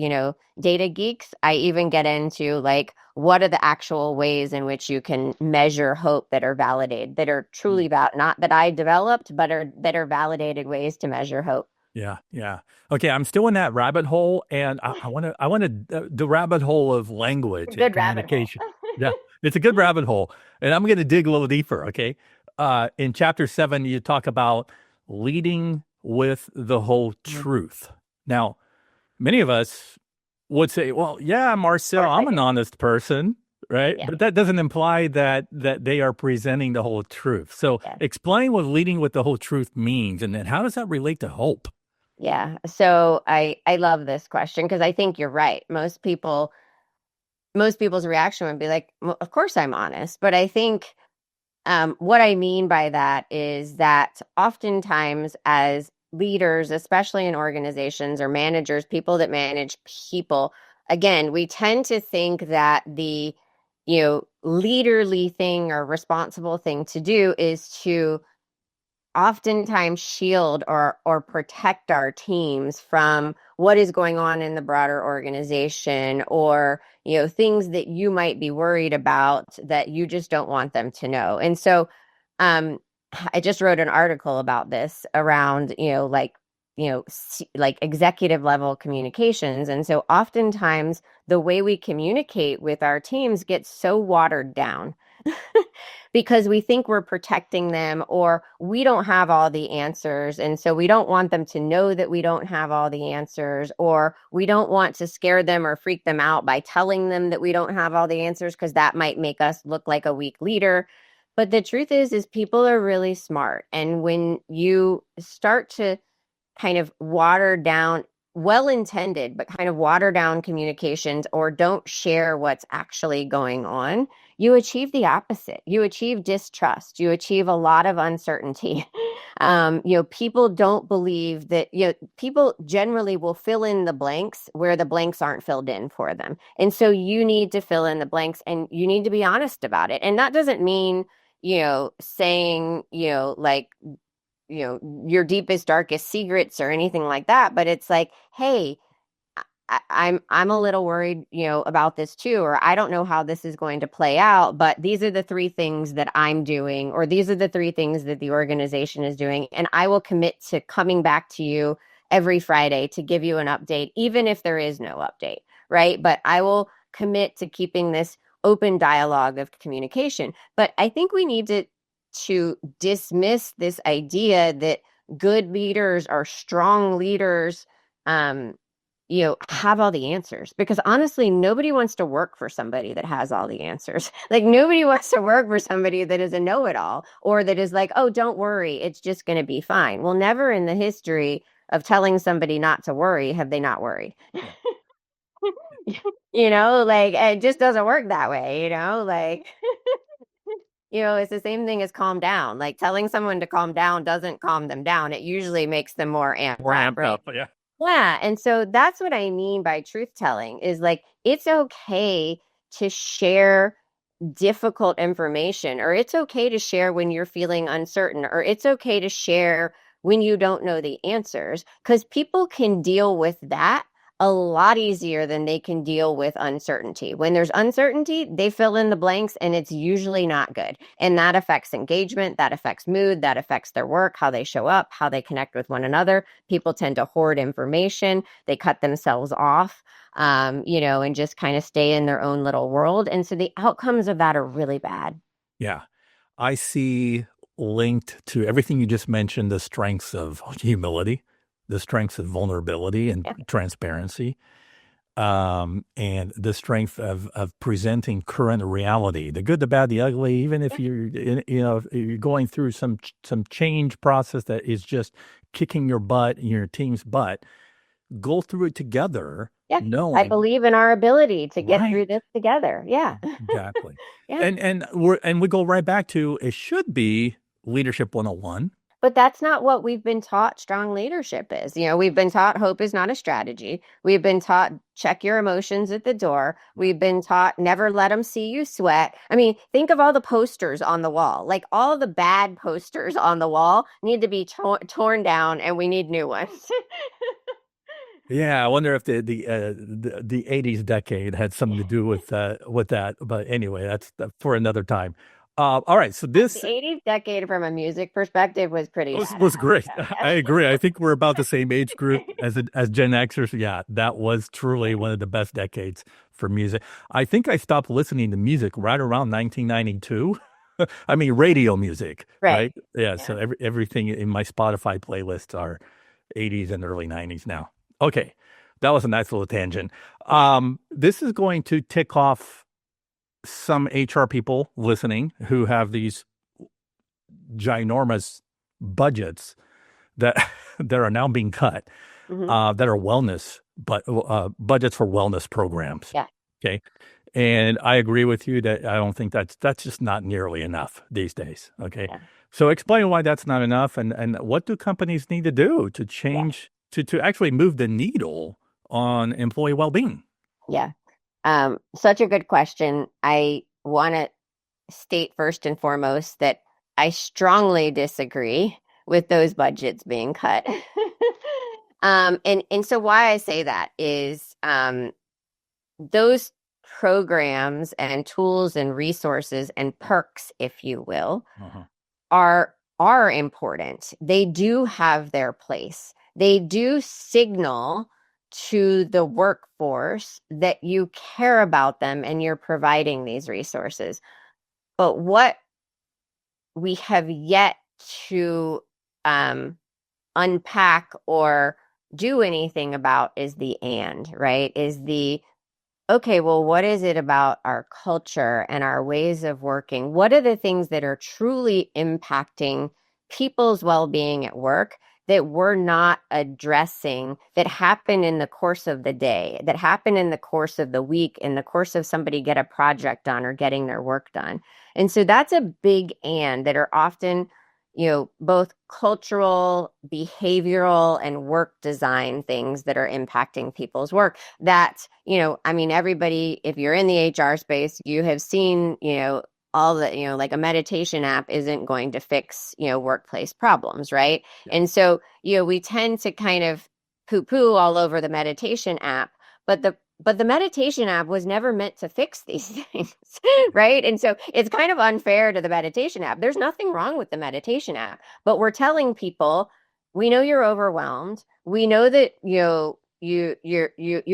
data geeks, I even get into like what are the actual ways in which you can measure hope that are validated, that are truly not that I developed, but that are validated ways to measure hope. Yeah, yeah. Okay, I'm still in that rabbit hole, and I want to the rabbit hole of language and Good rabbit hole. communication. Yeah, it's a good rabbit hole, and I'm going to dig a little deeper. Okay, in chapter 7, you talk about leading with the whole truth. Now, many of us would say, "Well, yeah, Marcel, I'm an honest person." Right. Yeah. But that doesn't imply that they are presenting the whole truth. So explain what leading with the whole truth means, and then how does that relate to hope? Yeah. So I love this question because I think you're right. Most people's reaction would be like, well, of course I'm honest. But I think what I mean by that is that oftentimes as leaders, especially in organizations or managers, people that manage people, again, we tend to think that the, leaderly thing or responsible thing to do is to oftentimes shield or protect our teams from what is going on in the broader organization or things that you might be worried about that you just don't want them to know. And so I just wrote an article about this around like executive level communications. And so oftentimes the way we communicate with our teams gets so watered down because we think we're protecting them or we don't have all the answers. And so we don't want them to know that we don't have all the answers, or we don't want to scare them or freak them out by telling them that we don't have all the answers because that might make us look like a weak leader. But the truth is people are really smart. And when you start to kind of water down, well intended, but kind of water down communications or don't share what's actually going on, you achieve the opposite. You achieve distrust. You achieve a lot of uncertainty. People don't believe that, people generally will fill in the blanks where the blanks aren't filled in for them. And so you need to fill in the blanks and you need to be honest about it. And that doesn't mean, saying, like, your deepest, darkest secrets or anything like that. But it's like, hey, I'm a little worried, about this too, or I don't know how this is going to play out, but these are the 3 things that I'm doing, or these are the 3 things that the organization is doing. And I will commit to coming back to you every Friday to give you an update, even if there is no update, right? But I will commit to keeping this open dialogue of communication. But I think we need to dismiss this idea that good leaders or strong leaders, have all the answers, because honestly, nobody wants to work for somebody that has all the answers. Like nobody wants to work for somebody that is a know-it-all or that is like, oh, don't worry, it's just going to be fine. Well, never in the history of telling somebody not to worry have they not worried. Like it just doesn't work that way, like it's the same thing as calm down. Like telling someone to calm down doesn't calm them down. It usually makes them more Ramped up, yeah. Yeah. And so that's what I mean by truth telling is like, it's okay to share difficult information, or it's okay to share when you're feeling uncertain, or it's okay to share when you don't know the answers, because people can deal with that a lot easier than they can deal with uncertainty. When there's uncertainty, they fill in the blanks and it's usually not good. And that affects engagement, that affects mood, that affects their work, how they show up, how they connect with one another. People tend to hoard information. They cut themselves off, and just kind of stay in their own little world. And so the outcomes of that are really bad. Yeah. I see linked to everything you just mentioned, the strengths of humility, the strengths of vulnerability and transparency, and the strength of presenting current reality, the good, the bad, the ugly. Even if if you're going through some change process that is just kicking your butt and your team's butt, go through it together. Yeah, knowing I believe in our ability to get through this together. Yeah, exactly. And we go right back to it should be leadership 101. But that's not what we've been taught strong leadership is. We've been taught hope is not a strategy. We've been taught check your emotions at the door. We've been taught never let them see you sweat. I mean, think of all the posters on the wall. Like all the bad posters on the wall need to be torn down and we need new ones. Yeah, I wonder if the 80s decade had something to do with that. But anyway, that's for another time. All right, so The this 80s decade from a music perspective was pretty was badass. great. So, I yeah. agree. I think we're about the same age group as Gen Xers. Yeah, that was truly one of the best decades for music. I think I stopped listening to music right around 1992. I mean, radio music, Right. right? Yeah. Yeah. So everything in my Spotify playlists are 80s and early 90s now. Okay, that was a nice little tangent. This is going to tick off some HR people listening who have these ginormous budgets that that are now being cut, Hmm. that are wellness, but budgets for wellness programs. Yeah. Okay, and I agree with you that I don't think that's just not nearly enough these days. Okay, Yeah. so explain why that's not enough, and what do companies need to do to Yeah. change to actually move the needle on employee well-being? Yeah. Such a good question. I want to state first and foremost that I strongly disagree with those budgets being cut. And so why I say that is those programs and tools and resources and perks, if you will, Uh-huh. are important. They do have their place. They do signal to the workforce that you care about them and you're providing these resources. But what we have yet to unpack or do anything about is the right? Is the okay, well, what is it about our culture and our ways of working? What are the things that are truly impacting people's well being at work that we're not addressing that happen in the course of the day, that happen in the course of the week, in the course of somebody get a project done or getting their work done? And so that's a big and that are often both cultural, behavioral, and work design things that are impacting people's work. That, I mean, everybody, if you're in the HR space, you have seen, all the, like a meditation app isn't going to fix, workplace problems, right? Yeah. And so, we tend to kind of poo-poo all over the meditation app, but the meditation app was never meant to fix these things, right? And so it's kind of unfair to the meditation app. There's nothing wrong with the meditation app, but we're telling people, we know you're overwhelmed. We know that, you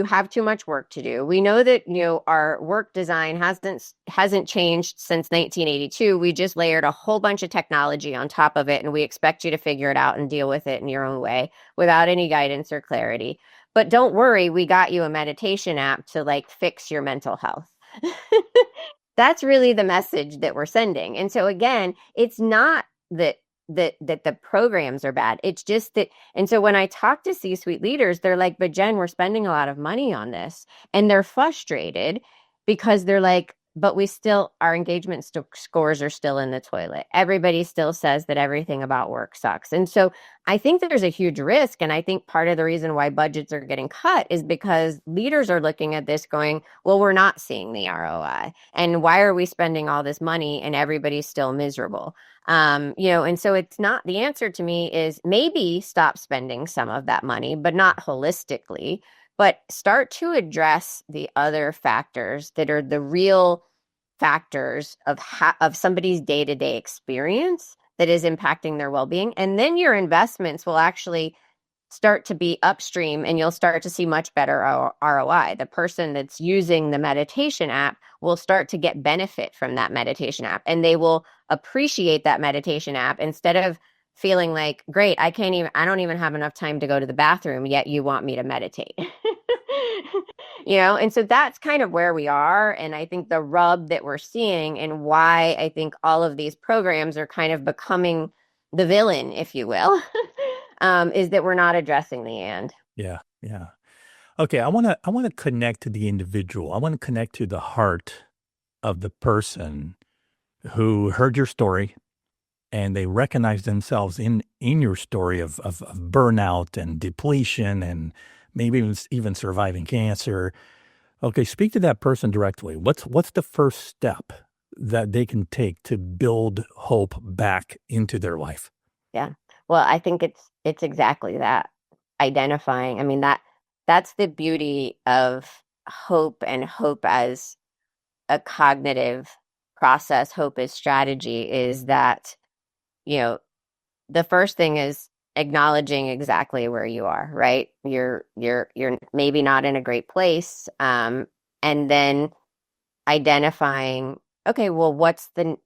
have too much work to do. We know that, our work design hasn't changed since 1982. We just layered a whole bunch of technology on top of it, and we expect you to figure it out and deal with it in your own way without any guidance or clarity. But don't worry, we got you a meditation app to like fix your mental health. That's really the message that we're sending. And so again, it's not that the programs are bad. It's just that, and so when I talk to C-suite leaders, they're like, but Jen, we're spending a lot of money on this. And they're frustrated because they're like, but our engagement scores are still in the toilet. Everybody still says that everything about work sucks. And so I think that there's a huge risk. And I think part of the reason why budgets are getting cut is because leaders are looking at this going, well, we're not seeing the ROI. And why are we spending all this money and everybody's still miserable? And so it's not, the answer to me is maybe stop spending some of that money, but not holistically, but start to address the other factors that are the real factors of somebody's day-to-day experience that is impacting their well-being. And then your investments will actually start to be upstream and you'll start to see much better ROI. The person that's using the meditation app will start to get benefit from that meditation app and they will appreciate that meditation app instead of feeling like, great, I don't even have enough time to go to the bathroom, yet you want me to meditate. And so that's kind of where we are. And I think the rub that we're seeing and why I think all of these programs are kind of becoming the villain, if you will, is that we're not addressing the and. Yeah, yeah. Okay, I want to connect to the individual. I want to connect to the heart of the person who heard your story and they recognize themselves in your story of burnout and depletion and maybe even surviving cancer. Okay, speak to that person directly. What's the first step that they can take to build hope back into their life? Yeah. Well, I think it's exactly that. Identifying. I mean, that's the beauty of hope and hope as a cognitive process, hope as strategy is that, you know, the first thing is acknowledging exactly where you are, right? You're maybe not in a great place. And then identifying, okay, well, what's the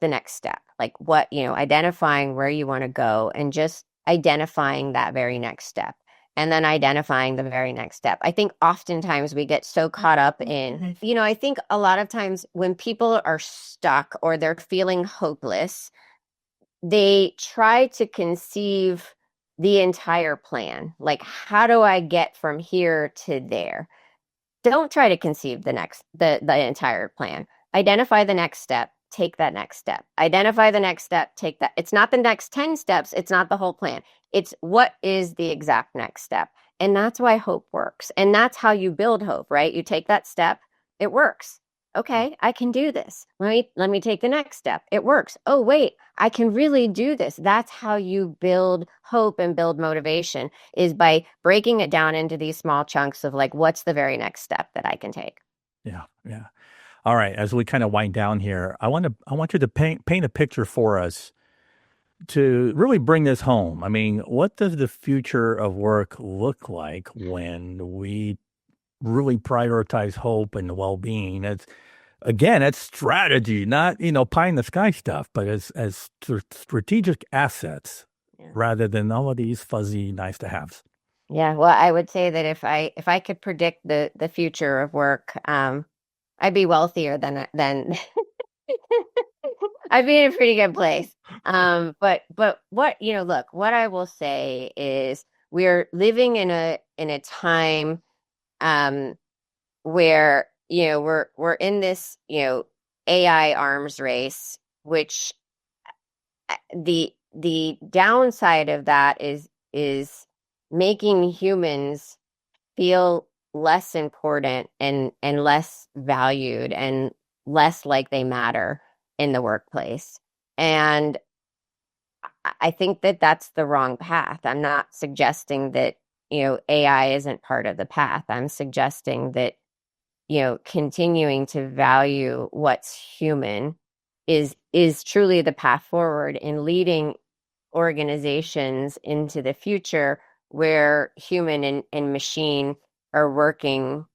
next step? Like what, identifying where you want to go and just identifying that very next step. And then identifying the very next step. I think oftentimes we get so caught up in, I think a lot of times when people are stuck or they're feeling hopeless, they try to conceive the entire plan. Like, how do I get from here to there? Don't try to conceive the entire plan. Identify the next step, take that next step. Identify the next step, take that. It's not the next 10 steps, it's not the whole plan. It's what is the exact next step. And that's why hope works. And that's how you build hope, right? You take that step, it works. Okay, I can do this. Let me take the next step. It works. Oh, wait, I can really do this. That's how you build hope and build motivation is by breaking it down into these small chunks of like, what's the very next step that I can take? Yeah, yeah. All right, as we kind of wind down here, I want you to paint a picture for us to really bring this home. I mean, what does the future of work look like when we really prioritize hope and well-being? It's strategy, not, pie in the sky stuff, but as strategic assets Yeah. rather than all of these fuzzy nice to haves. Yeah, well, I would say that if I could predict the future of work, I'd be wealthier than I'd be in a pretty good place. But what, look, what I will say is we're living in a time um where, we're in this, AI arms race, which the downside of that is making humans feel less important and less valued and less like they matter in the workplace. And I think that that's the wrong path. I'm not suggesting that, AI isn't part of the path. I'm suggesting that, continuing to value what's human is truly the path forward in leading organizations into the future where human and machine are working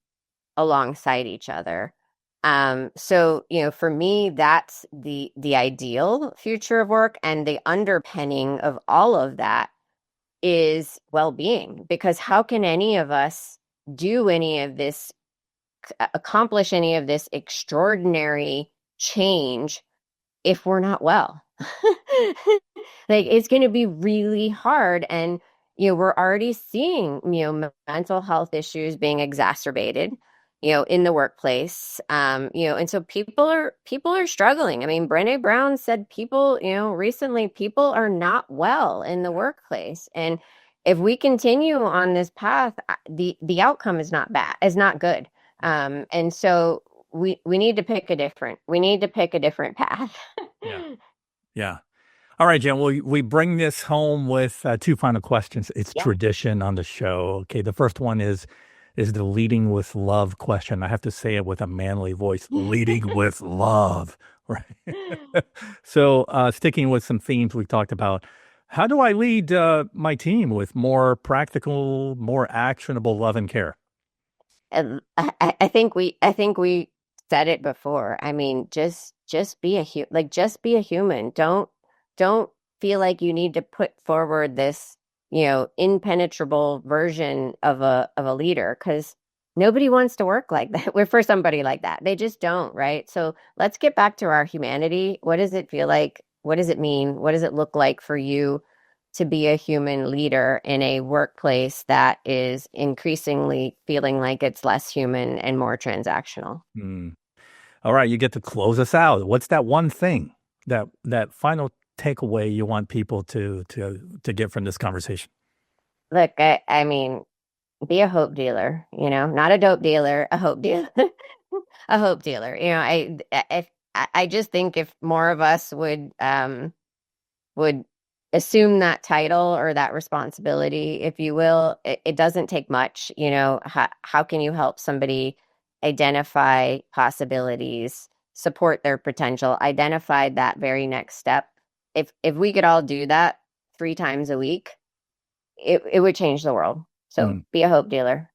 alongside each other. So, for me, that's the ideal future of work, and the underpinning of all of that is well-being. Because how can any of us do any of this, accomplish any of this extraordinary change if we're not well? Like it's going to be really hard. And, we're already seeing, mental health issues being exacerbated, in the workplace. And so people are struggling. I mean, Brené Brown said people, recently people are not well in the workplace. And if we continue on this path, the outcome is not bad, is not good. And so we need to pick a different path. Yeah. Yeah. All right, Jen. Well, we bring this home with two final questions. It's Yeah. tradition on the show. Okay, the first one is the leading with love question. I have to say it with a manly voice. Leading with love, right? So, sticking with some themes we talked about, how do I lead my team with more practical, more actionable love and care? And I think we said it before. I mean, just be just be a human. Don't feel like you need to put forward this, impenetrable version of a leader, because nobody wants to work like that. We're for somebody like that. They just don't, right? So let's get back to our humanity. What does it feel like? What does it mean? What does it look like for you to be a human leader in a workplace that is increasingly feeling like it's less human and more transactional? Hmm. All right, you get to close us out. What's that one thing, that final takeaway you want people to get from this conversation? Look, I mean, be a hope dealer, not a dope dealer, a hope dealer, a hope dealer. I just think if more of us would assume that title or that responsibility, if you will, it doesn't take much. How can you help somebody identify possibilities, support their potential, identify that very next step? If we could all do that 3 times a week, it would change the world. So be a hope dealer.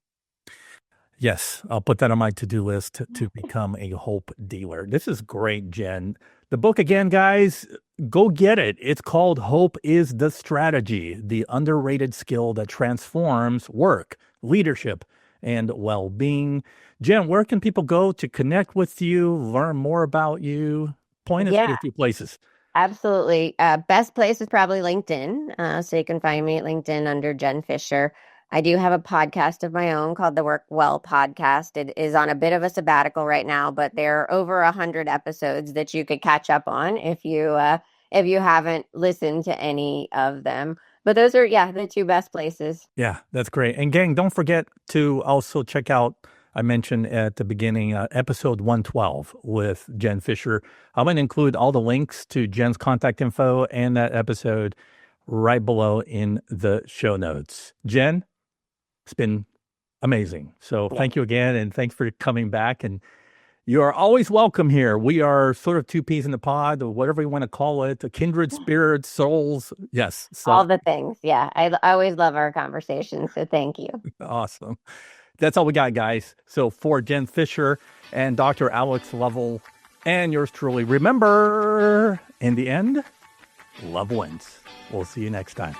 Yes, I'll put that on my to-do list to become a hope dealer. This is great, Jen. The book again, guys, go get it. It's called Hope is the Strategy, the underrated skill that transforms work, leadership, and well-being. Jen, where can people go to connect with you, learn more about you? Point us to a few places. Absolutely. Best place is probably LinkedIn. So you can find me at LinkedIn under Jen Fisher. I do have a podcast of my own called the Work Well Podcast. It is on a bit of a sabbatical right now, but there are over 100 episodes that you could catch up on if you haven't listened to any of them. But those are, the 2 best places. Yeah, that's great. And gang, don't forget to also check out, I mentioned at the beginning, episode 112 with Jen Fisher. I'm going to include all the links to Jen's contact info and that episode right below in the show notes. Jen, it's been amazing. So thank you again, and thanks for coming back. And you are always welcome here. We are sort of 2 peas in the pod, or whatever you want to call it, kindred spirits, souls. Yes. So. All the things. Yeah. I always love our conversations. So thank you. Awesome. That's all we got, guys. So for Jen Fisher and Dr. Alex Lovell and yours truly, remember, in the end, love wins. We'll see you next time.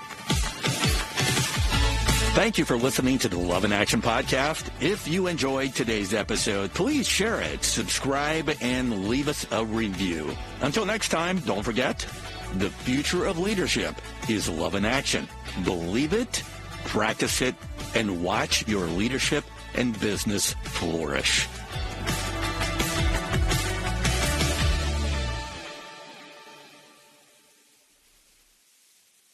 Thank you for listening to the Love in Action podcast. If you enjoyed today's episode, please share it, subscribe, and leave us a review. Until next time, don't forget, the future of leadership is love in action. Believe it, practice it, and watch your leadership and business flourish.